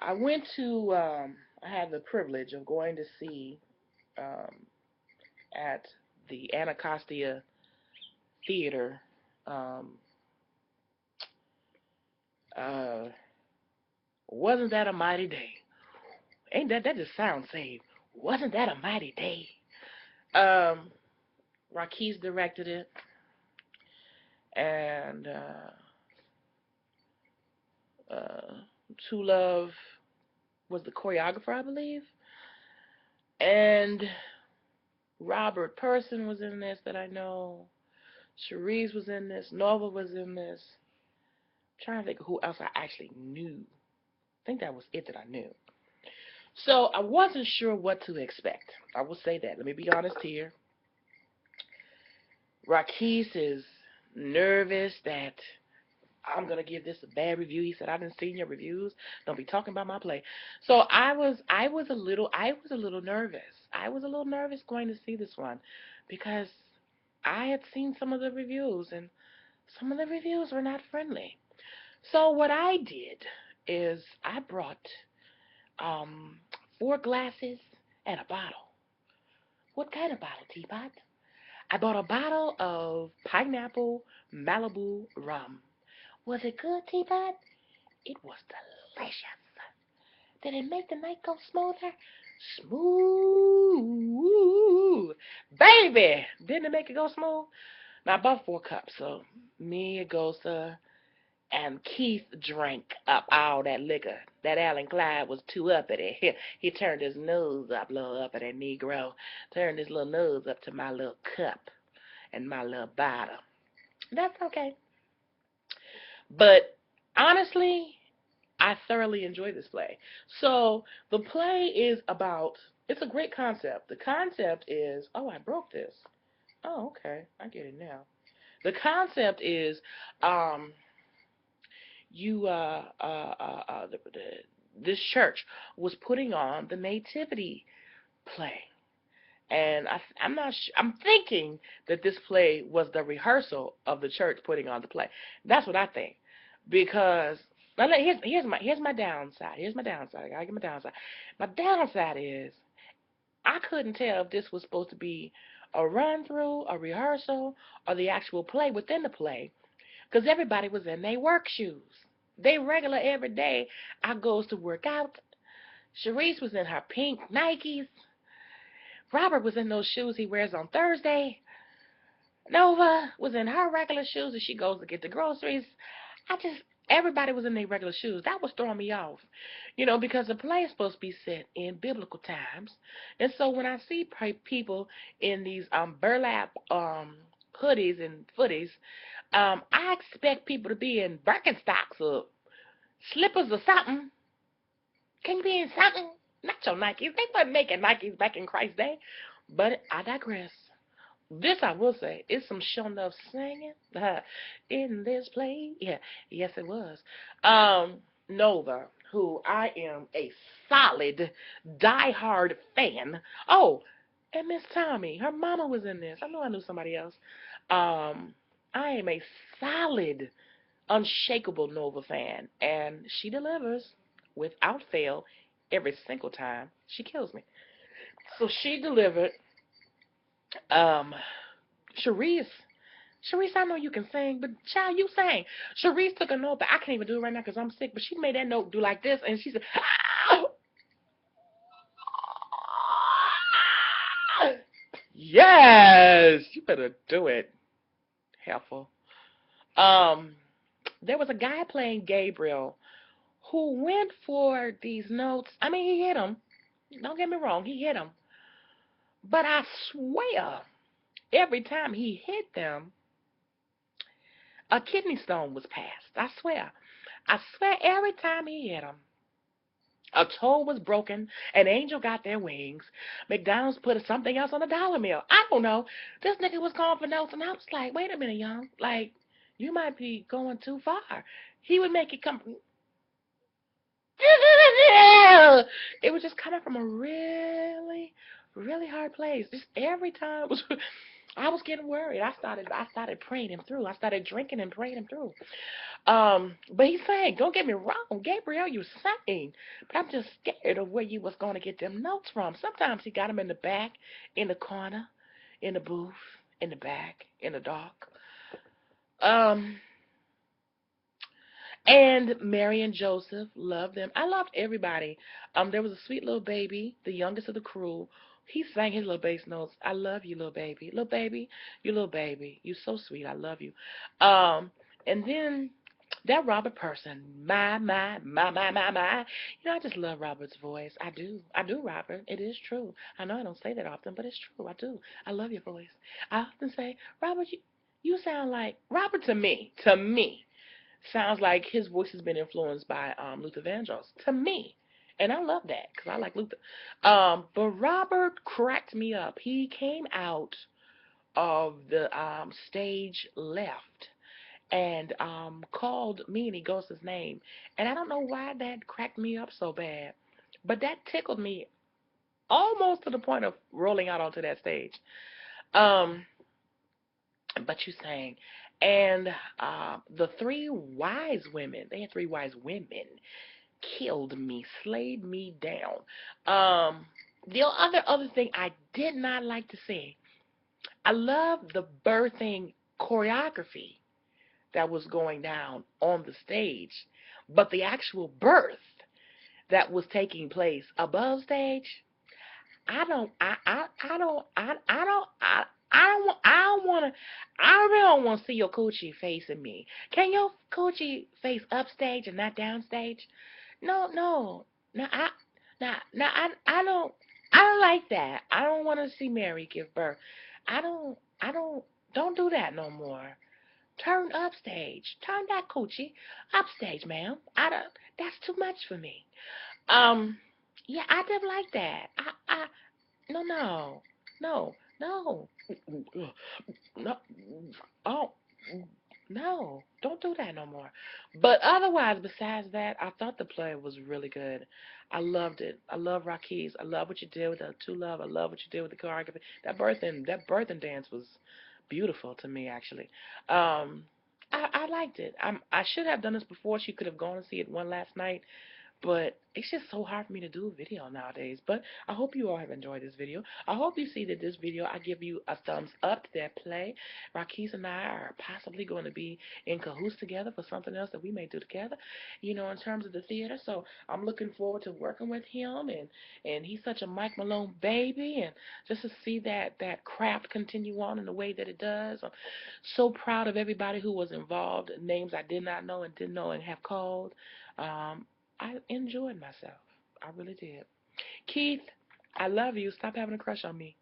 I went to, I had the privilege of going to see um, at the Anacostia Theater. Um, uh, wasn't that a mighty day? Ain't that just sounds saved? Wasn't that a mighty day? Um, Raquise directed it, and uh, True Love was the choreographer, I believe, and Robert Person was in this that I know. Cherise was in this. Nova was in this. I'm trying to think of who else I actually knew. I think that was it that I knew. So I wasn't sure what to expect. I will say that. Let me be honest here. Raquise is nervous that I'm gonna give this a bad review. He said, I didn't see your reviews. Don't be talking about my play. So I was a little nervous. I was a little nervous going to see this one because I had seen some of the reviews and some of the reviews were not friendly. So what I did is I brought um 4 glasses and a bottle. What kind of bottle, Teapot? I bought a bottle of pineapple Malibu rum. Was it good, Teapot? It was delicious. Did it make the night go smoother? Smooth. Baby! Didn't it make it go smooth? Now, I bought 4 cups, so me, Agosa, and Keith drank up all that liquor. That Alan Clyde was too uppity. He turned his nose up, little uppity Negro. Turned his little nose up to my little cup and my little bottle. That's okay. But honestly, I thoroughly enjoy this play. So the play is about, it's a great concept. The concept is, oh, I broke this. Oh, okay. I get it now. The concept is um, you this church was putting on the nativity play, and I'm not I'm thinking that this play was the rehearsal of the church putting on the play. That's what I think, because now here's my downside. Here's my downside. I gotta get my downside. My downside is I couldn't tell if this was supposed to be a run through, a rehearsal, or the actual play within the play, because everybody was in their work shoes. They regular every day. I goes to work out. Sharice was in her pink Nikes. Robert was in those shoes he wears on Thursday. Nova was in her regular shoes as she goes to get the groceries. I just Everybody was in their regular shoes. That was throwing me off, because the play is supposed to be set in biblical times, and so when I see people in these burlap hoodies and footies, I expect people to be in Birkenstocks or slippers or something. Can you be in something? Not your Nikes. They weren't making Nikes back in Christ's day. But I digress. This I will say is some show enough singing in this play. Yeah, yes it was. Nova, who I am a solid, die-hard fan. Oh, and Miss Tommy, her mama was in this. I knew somebody else. Um, I am a solid, unshakable Nova fan, and she delivers without fail every single time. She kills me. So she delivered. Um, Sharice, Sharice, I know you can sing, but child, you sang. Sharice took a note, but I can't even do it right now because I'm sick. But she made that note do like this, and she said, "Yes, you better do it, helpful." Um, there was a guy playing Gabriel who went for these notes. I mean, he hit them. Don't get me wrong, he hit them. But I swear, every time he hit them, a kidney stone was passed. I swear. I swear every time he hit them, a toe was broken, an angel got their wings, McDonald's put something else on a dollar meal. I don't know. This nigga was calling for notes, and I was like, wait a minute, young. Like, you might be going too far. He would make it come. It was just coming from a really, really hard place. Just every time it was. I was getting worried. I started praying him through. I started drinking and praying him through. But he sang, don't get me wrong, Gabriel, you sang. But I'm just scared of where you was going to get them notes from. Sometimes he got them in the back, in the corner, in the booth, in the back, in the dark. Um, and Mary and Joseph, loved them. I loved everybody. There was a sweet little baby, the youngest of the crew. He sang his little bass notes. I love you, little baby. Little baby, you little baby. You so sweet. I love you. And then that Robert Person, my. I just love Robert's voice. I do. I do, Robert. It is true. I know I don't say that often, but it's true. I do. I love your voice. I often say, Robert, you sound like Robert to me. To me sounds like his voice has been influenced by Luther Vandross to me. And I love that because I like Luther. But Robert cracked me up. He came out of the stage left and called me and he goes his name. And I don't know why that cracked me up so bad. But that tickled me almost to the point of rolling out onto that stage. Um, but you sang. And the three wise women, they had three wise women, killed me, slayed me down. The other thing I did not like to see, I love the birthing choreography that was going down on the stage, but the actual birth that was taking place above stage, I don't, I don't, I don't want to, I really don't want to see your coochie facing me. Can your coochie face upstage and not downstage? No, no, no, I don't like that. I don't want to see Mary give birth. Don't do that no more. Turn upstage. Turn that coochie upstage, ma'am. That's too much for me. Um, yeah, I didn't like that. No, no, no, no, no. Oh, no, don't do that no more. But otherwise, besides that, I thought the play was really good. I loved it. I love Rakis. I love what you did with the Two Love. I love what you did with the choreography. That birthing dance was beautiful to me, actually. I liked it. I should have done this before. She could have gone and see it one last night, but it's just so hard for me to do a video nowadays. But I hope you all have enjoyed this video. I hope you see that this video, I give you a thumbs up to that play. Rakis and I are possibly going to be in cahoots together for something else that we may do together, in terms of the theater. So I'm looking forward to working with him. And he's such a Mike Malone baby. And just to see that craft continue on in the way that it does. I'm so proud of everybody who was involved, names I did not know and didn't know and have called. Um, I enjoyed myself. I really did. Keith, I love you. Stop having a crush on me.